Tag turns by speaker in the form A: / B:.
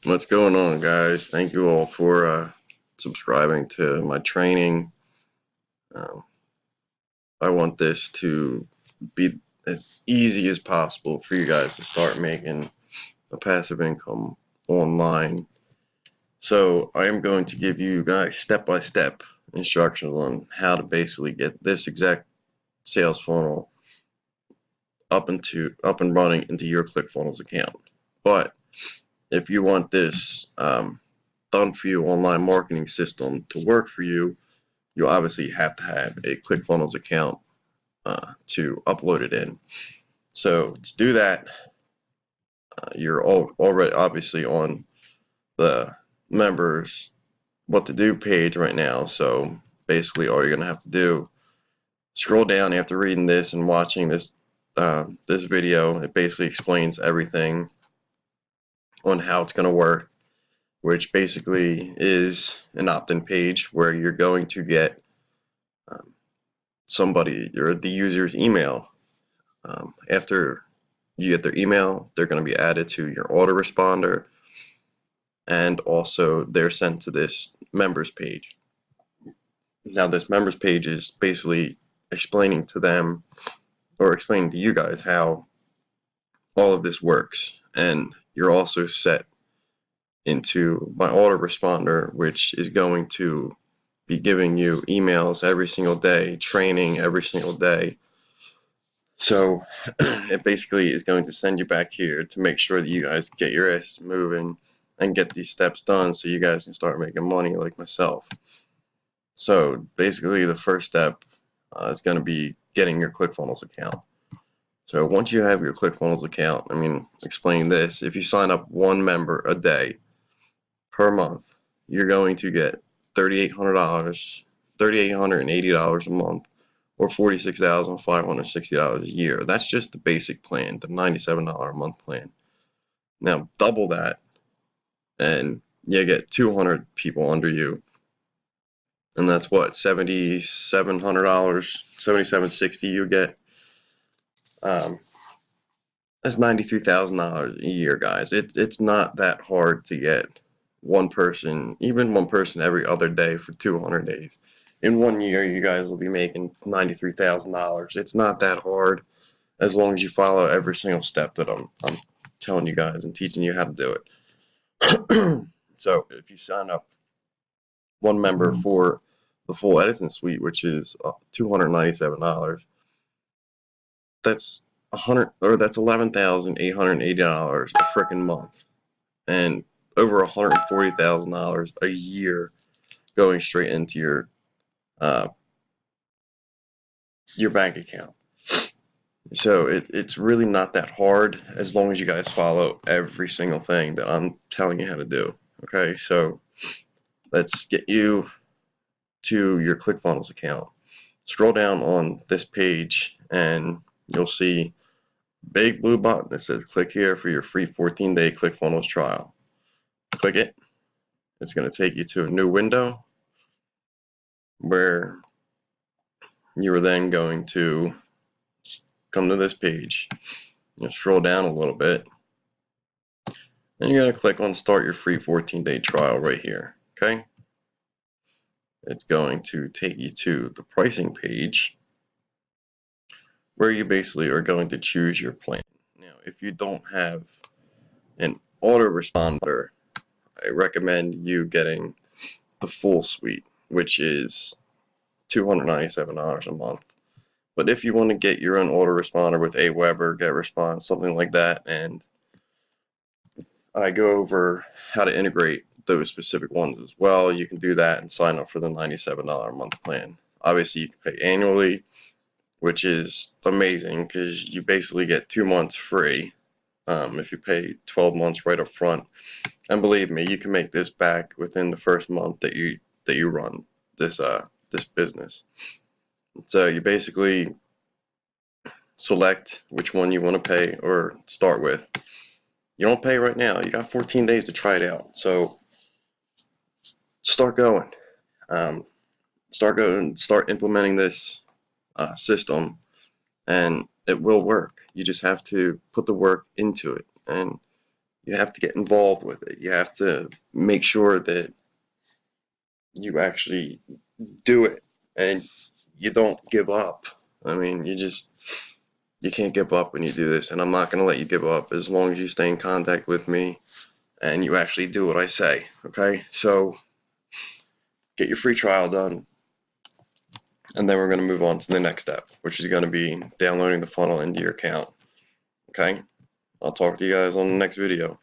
A: What's going on, guys? Thank you all for subscribing to my training. Um, I want this to be as easy as possible for you guys to start making a passive income online. So I am going to give you guys step-by-step instructions on how to basically get this exact sales funnel up and running into your Clickfunnels account. But if you want this done for you online marketing system to work for you, you obviously have to have a Clickfunnels account to upload it in. So to do that, you're already obviously on the members what to do page right now. So basically all you're going to have to do, scroll down after reading this and watching this video. It basically explains everything on how it's going to work, which basically is an opt-in page where you're going to get somebody or the user's email. After you get their email, they're going to be added to your autoresponder, and also they're sent to this members page. Now this members page is basically explaining to them or explaining to you guys how all of this works, and you're also set into my autoresponder, which is going to be giving you emails every single day, training every single day. So it basically is going to send you back here to make sure that you guys get your asses moving and get these steps done so you guys can start making money like myself. So basically the first step is going to be getting your Clickfunnels account. So once you have your Clickfunnels account, explain this, if you sign up one member a day per month, you're going to get $3,880 a month, or $46,560 a year. That's just the basic plan, the $97 a month plan. Now double that, and you get 200 people under you, and that's what, $7,700, $7,760 you get. That's $93,000 a year, guys. It's not that hard to get one person, even one person every other day for 200 days. In 1 year, you guys will be making $93,000. It's not that hard as long as you follow every single step that I'm telling you guys and teaching you how to do it. So if you sign up one member for the full Edison suite, which is $297, that's that's $11,880 a freaking month, and over $140,000 a year going straight into your bank account. So it's really not that hard as long as you guys follow every single thing that I'm telling you how to do. Okay, so let's get you to your Clickfunnels account. Scroll down on this page and you'll see a big blue button that says click here for your free 14-day Clickfunnels trial. Click it. It's going to take you to a new window where you are then going to come to this page. You'll scroll down a little bit, and you're going to click on start your free 14-day trial right here. Okay, it's going to take you to the pricing page where you basically are going to choose your plan. Now if you don't have an autoresponder, I recommend you getting the full suite, which is $297 a month. But if you want to get your own autoresponder with Aweber, GetResponse, something like that, and I go over how to integrate those specific ones as well, you can do that and sign up for the $97 a month plan. Obviously, you can pay annually, which is amazing because you basically get 2 months free if you pay 12 months right up front. And believe me, you can make this back within the first month that you run this business. So you basically select which one you want to pay or start with. You don't pay right now. You got 14 days to try it out. So start going. Start implementing this system, and it will work. You just have to put the work into it, and You have to get involved with it. You have to make sure that you actually do it and you don't give up. I mean, you can't give up when you do this, and I'm not going to let you give up as long as you stay in contact with me and you actually do what I say, okay? So get your free trial done, and then we're going to move on to the next step, which is going to be downloading the funnel into your account, okay? I'll talk to you guys on the next video.